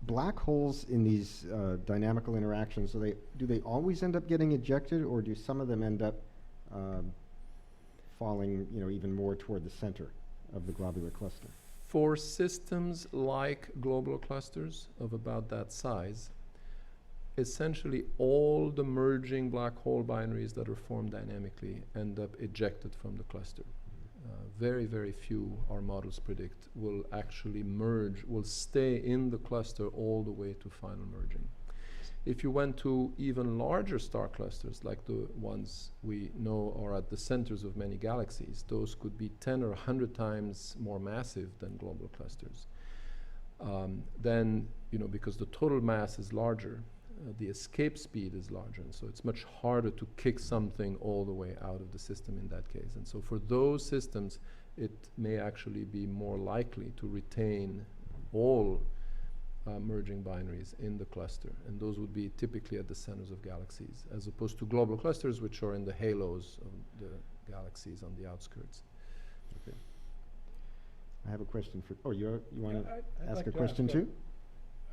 black holes in these dynamical interactions, do they always end up getting ejected, or do some of them end up falling, you know, even more toward the center of the globular cluster? For systems like globular clusters of about that size, essentially all the merging black hole binaries that are formed dynamically end up ejected from the cluster. Very, very few, our models predict, will actually merge, will stay in the cluster all the way to final merging. If you went to even larger star clusters, like the ones we know are at the centers of many galaxies, those could be 10 or 100 times more massive than globular clusters. Then, you know, because the total mass is larger, the escape speed is larger, and so it's much harder to kick something all the way out of the system in that case. And so for those systems, it may actually be more likely to retain all merging binaries in the cluster, and those would be typically at the centers of galaxies, as opposed to globular clusters, which are in the halos of the galaxies on the outskirts. Okay. I have a question for, oh, you want to I'd ask like a to question too?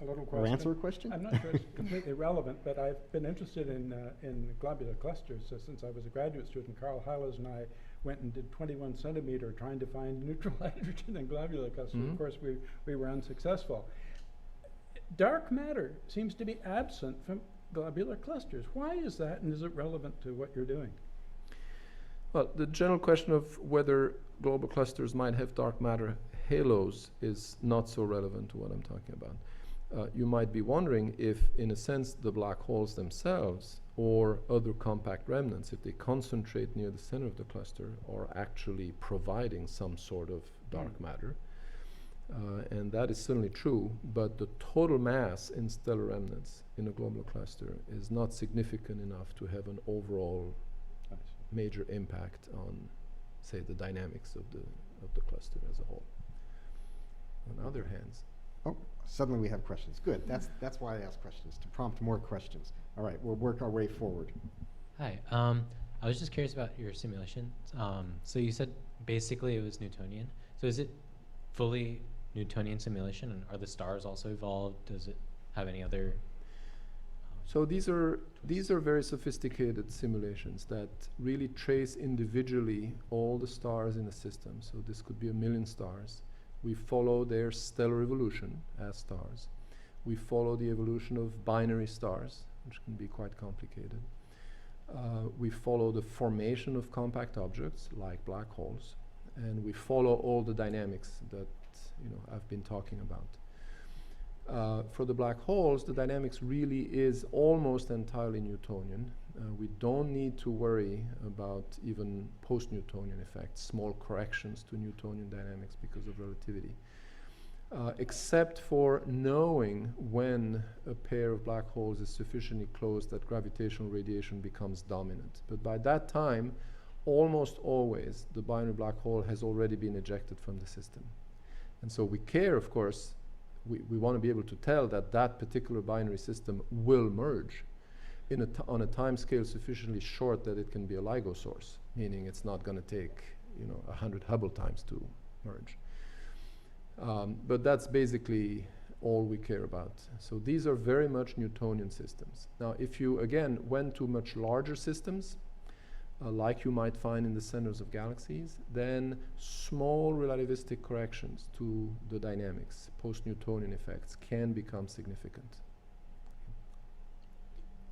A little Or question. answer a question? I'm not sure it's completely relevant, but I've been interested in globular clusters. So since I was a graduate student, Carl Howes and I went and did 21 centimeter trying to find neutral hydrogen in globular clusters. Of course, we were unsuccessful. Dark matter seems to be absent from globular clusters. Why is that, and is it relevant to what you're doing? Well, the general question of whether globular clusters might have dark matter halos is not so relevant to what I'm talking about. You might be wondering if, in a sense, the black holes themselves or other compact remnants, if they concentrate near the center of the cluster, are actually providing some sort of dark matter. And that is certainly true, but the total mass in stellar remnants in a globular cluster is not significant enough to have an overall major impact on, say, the dynamics of the cluster as a whole. On other hands, Oh, suddenly we have questions. Good. That's why I ask questions, to prompt more questions. All right, we'll work our way forward. Hi. I was just curious about your simulation. So you said basically it was Newtonian. So is it fully Newtonian simulation, and are the stars also evolved? Does it have any other? so these are very sophisticated simulations that really trace individually all the stars in the system. So this could be 1 million stars. We follow their stellar evolution as stars. We follow the evolution of binary stars, which can be quite complicated. We follow the formation of compact objects like black holes, and we follow all the dynamics that I've been talking about. For the black holes, the dynamics really is almost entirely Newtonian. We don't need to worry about even post-Newtonian effects, small corrections to Newtonian dynamics because of relativity, except for knowing when a pair of black holes is sufficiently close that gravitational radiation becomes dominant. But by that time, almost always, the binary black hole has already been ejected from the system. And so we care, of course, we want to be able to tell that that particular binary system will merge on a time scale sufficiently short that it can be a LIGO source, meaning it's not going to take 100 Hubble times to merge. But that's basically all we care about. So these are very much Newtonian systems. Now, if you, again, went to much larger systems, like you might find in the centers of galaxies, then small relativistic corrections to the dynamics, post-Newtonian effects, can become significant.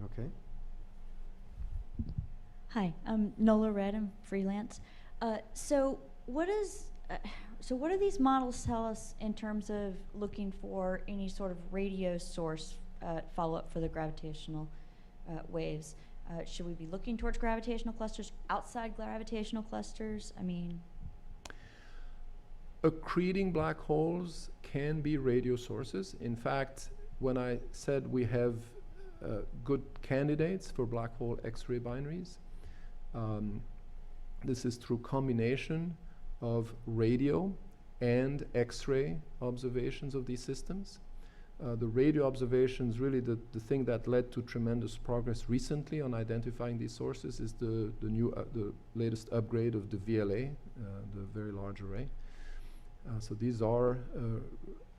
Okay. Hi, I'm Nola Red. I'm freelance. So what do these models tell us in terms of looking for any sort of radio source follow-up for the gravitational waves? Should we be looking towards gravitational clusters, outside gravitational clusters? I mean, accreting black holes can be radio sources. In fact, when I said we have good candidates for black hole X-ray binaries, this is through combination of radio and X-ray observations of these systems. The radio observations, really the thing that led to tremendous progress recently on identifying these sources is the latest upgrade of the VLA, the Very Large Array. So these are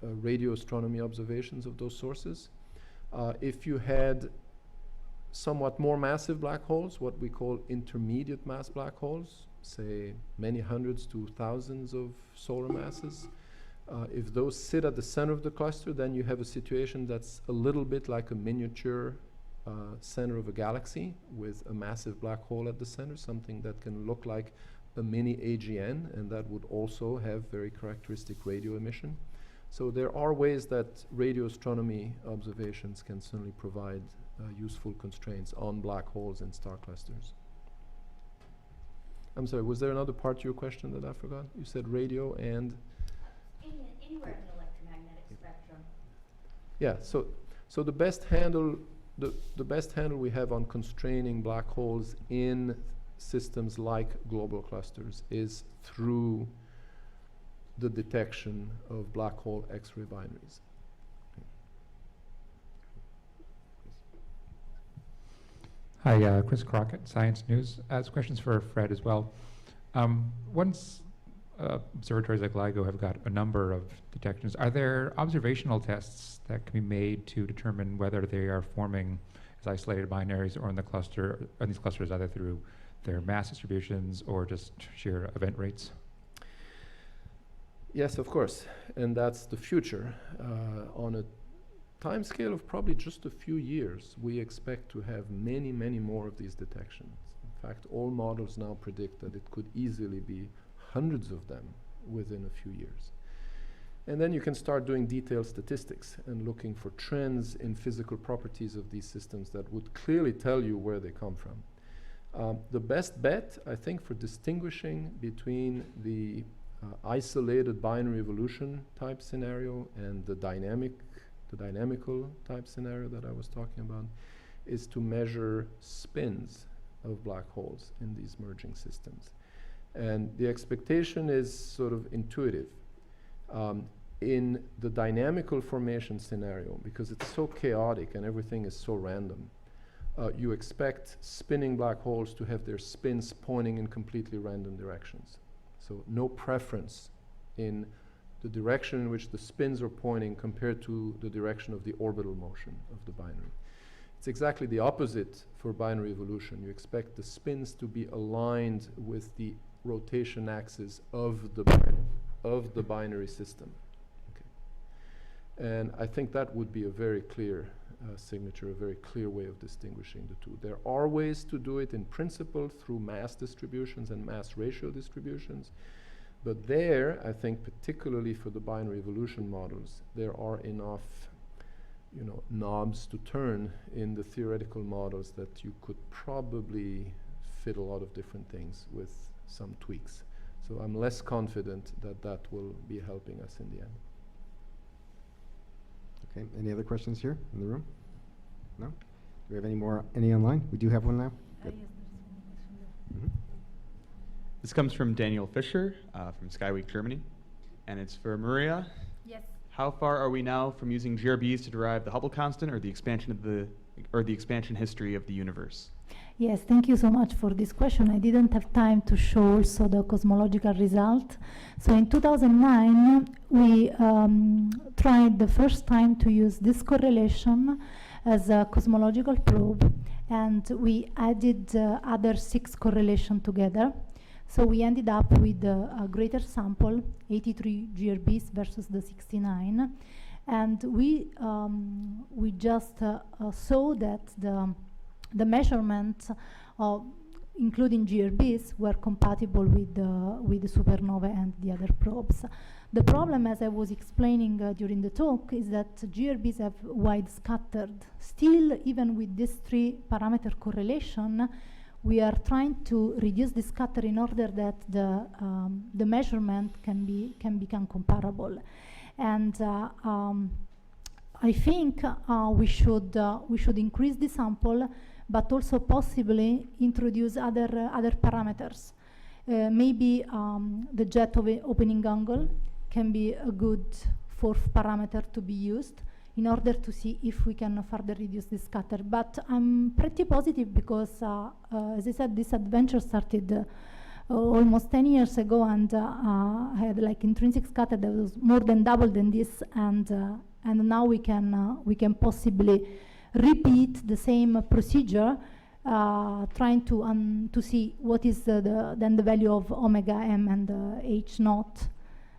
radio astronomy observations of those sources. If you had somewhat more massive black holes, what we call intermediate mass black holes, say many hundreds to thousands of solar masses, if those sit at the center of the cluster, then you have a situation that's a little bit like a miniature center of a galaxy with a massive black hole at the center, something that can look like a mini AGN, and that would also have very characteristic radio emission. So there are ways that radio astronomy observations can certainly provide useful constraints on black holes and star clusters. I'm sorry, was there another part to your question that I forgot? You said radio and? anywhere in the electromagnetic spectrum. Yeah, so the best handle, the best handle we have on constraining black holes in systems like global clusters is through the detection of black hole X-ray binaries. Hi, Chris Crockett, Science News. Questions for Fred as well. Once observatories like LIGO have got a number of detections, are there observational tests that can be made to determine whether they are forming as isolated binaries or in the cluster, in these clusters, either through their mass distributions or just sheer event rates? Yes, of course, and that's the future. On a time scale of probably just a few years, we expect to have many, many more of these detections. In fact, all models now predict that it could easily be hundreds of them within a few years. And then you can start doing detailed statistics and looking for trends in physical properties of these systems that would clearly tell you where they come from. The best bet, I think, for distinguishing between the isolated binary evolution type scenario and the dynamical type scenario that I was talking about is to measure spins of black holes in these merging systems. And the expectation is sort of intuitive. In the dynamical formation scenario, because it's so chaotic and everything is so random, you expect spinning black holes to have their spins pointing in completely random directions. So no preference in the direction in which the spins are pointing compared to the direction of the orbital motion of the binary. It's exactly the opposite for binary evolution. You expect the spins to be aligned with the rotation axis of the binary system. Okay. And I think that would be a very clear signature, a very clear way of distinguishing the two. There are ways to do it in principle through mass distributions and mass ratio distributions. But there, I think, particularly for the binary evolution models, there are enough, knobs to turn in the theoretical models that you could probably fit a lot of different things with some tweaks. So I'm less confident that that will be helping us in the end. Okay, any other questions here in the room? No? Do we have any online? We do have one now? Good. Yes, there's one question there. Mhm. This comes from Daniel Fisher from Skyweek, Germany, and it's for Maria. Yes. how far are we now from using GRBs to derive the Hubble constant or the expansion history of the universe? Yes, thank you so much for this question. I didn't have time to show also the cosmological result. So in 2009, we tried the first time to use this correlation as a cosmological probe, and we added other 6 correlations together. So we ended up with a greater sample, 83 GRBs versus the 69. And we just saw that the measurements, including GRBs, were compatible with the supernova and the other probes. The problem, as I was explaining during the talk, is that GRBs have wide scattered. Still, even with this 3-parameter correlation, we are trying to reduce the scatter in order that the measurement can become comparable. And I think we should increase the sample, but also possibly introduce other parameters. Maybe the jet opening angle can be a good 4th parameter to be used in order to see if we can further reduce the scatter. But I'm pretty positive because, as I said, this adventure started almost 10 years ago, and I had like intrinsic scatter that was more than double than this, and now we can possibly repeat the same procedure, trying to see what is then the value of omega m and h naught.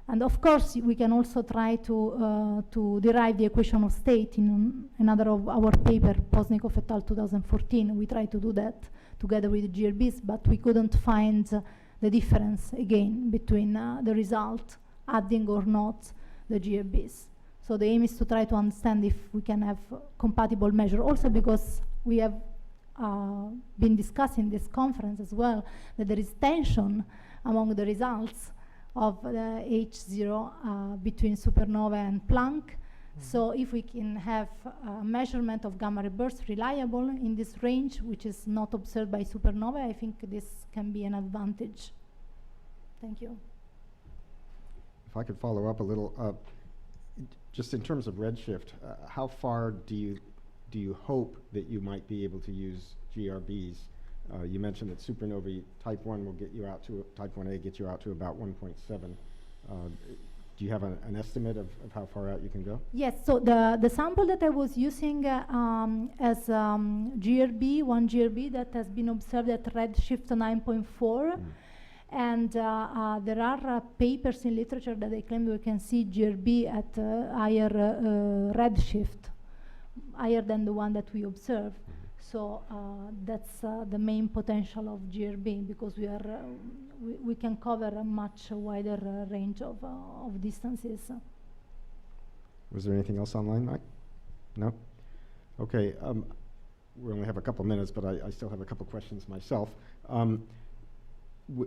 And of course, we can also try to derive the equation of state in another of our paper, Poznikov et al. 2014. We tried to do that together with the GRBs, but we couldn't find the difference again between the result, adding or not the GRBs. So the aim is to try to understand if we can have compatible measure. Also because we have been discussing this conference as well, that there is tension among the results of the H0 between supernova and Planck. So if we can have a measurement of gamma ray bursts reliable in this range, which is not observed by supernova, I think this can be an advantage. Thank you. If I could follow up a little, just in terms of redshift, how far do you hope that you might be able to use GRBs? You mentioned that supernovae type 1 will get you out to, type 1a gets you out to about 1.7. Do you have an estimate of how far out you can go? Yes, so the sample that I was using as GRB, 1 GRB that has been observed at redshift 9.4. And there are papers in literature that they claim we can see GRB at higher redshift, higher than the one that we observe. So that's the main potential of GRB, because we can cover a much wider range of distances. Was there anything else online, Mike? No? Okay, we only have a couple minutes, but I still have a couple questions myself.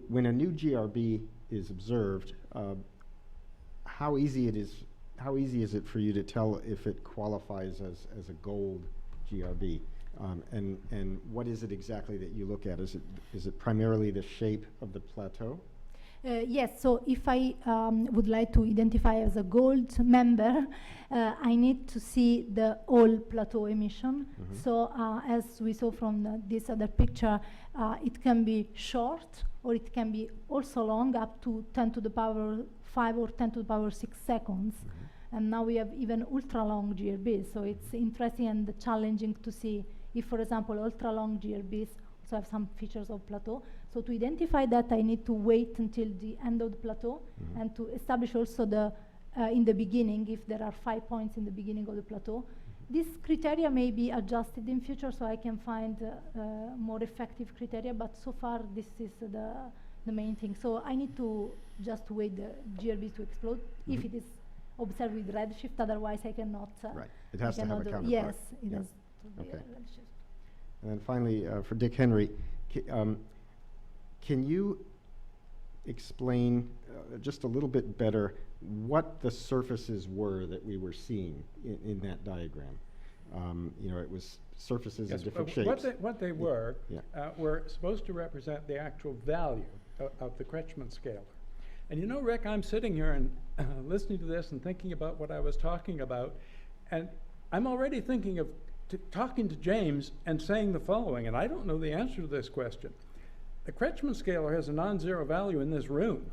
When a new GRB is observed, how easy is it for you to tell if it qualifies as a gold GRB? And what is it exactly that you look at? Is it primarily the shape of the plateau? Yes, so if I would like to identify as a gold member, I need to see the whole plateau emission. So as we saw from this other picture, it can be short, or it can be also long, up to 10 to the power 5 or 10 to the power 6 seconds. And now we have even ultra-long GRBs, so it's interesting and challenging to see if, for example, ultra-long GRBs also have some features of plateau. So to identify that, I need to wait until the end of the plateau and to establish also the in the beginning, if there are 5 points in the beginning of the plateau. This criteria may be adjusted in future, so I can find more effective criteria, but so far this is the main thing. So I need to just wait the GRBs to explode if it is observed with redshift, otherwise I cannot. Right, it has to have a counterpart. Yes, it Yeah. has to be Okay. redshift. And then finally, for Dick Henry, can you explain just a little bit better what the surfaces were that we were seeing in that diagram? You know, it was surfaces of different shapes. What they were Yeah. were supposed to represent the actual value of the Kretschmann scalar. And you know, Rick, I'm sitting here and listening to this and thinking about what I was talking about, and I'm already thinking of talking to James and saying the following, and I don't know the answer to this question. The Kretschmann scalar has a non-zero value in this room.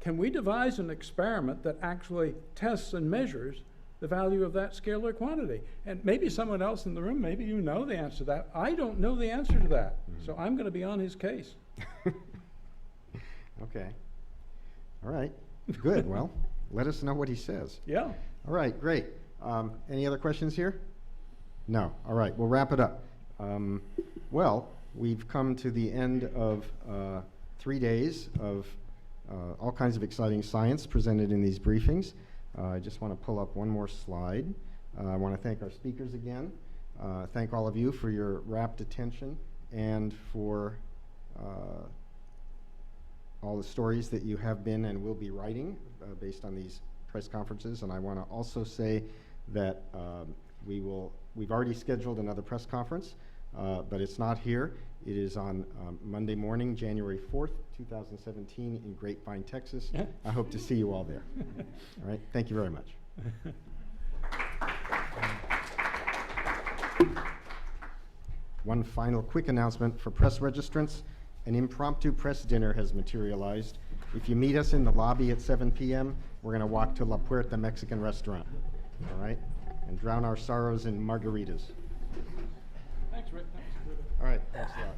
Can we devise an experiment that actually tests and measures the value of that scalar quantity? And maybe someone else in the room, maybe you know the answer to that. I don't know the answer to that, so I'm going to be on his case. Okay. All right. Good. Well, let us know what he says. Yeah. All right. Great. Any other questions here? No. All right. We'll wrap it up. Well, we've come to the end of 3 days of all kinds of exciting science presented in these briefings. I just want to pull up one more slide. I want to thank our speakers again. Thank all of you for your rapt attention and for all the stories that you have been and will be writing based on these press conferences. And I want to also say that we've already scheduled another press conference, but it's not here. It is on Monday morning, January 4th, 2017 in Grapevine, Texas. I hope to see you all there. All right, thank you very much. One final quick announcement for press registrants. An impromptu press dinner has materialized. If you meet us in the lobby at 7 p.m., we're going to walk to La Puerta Mexican restaurant, all right? And drown our sorrows in margaritas. Thanks, Rick. Thanks. All right, thanks a lot.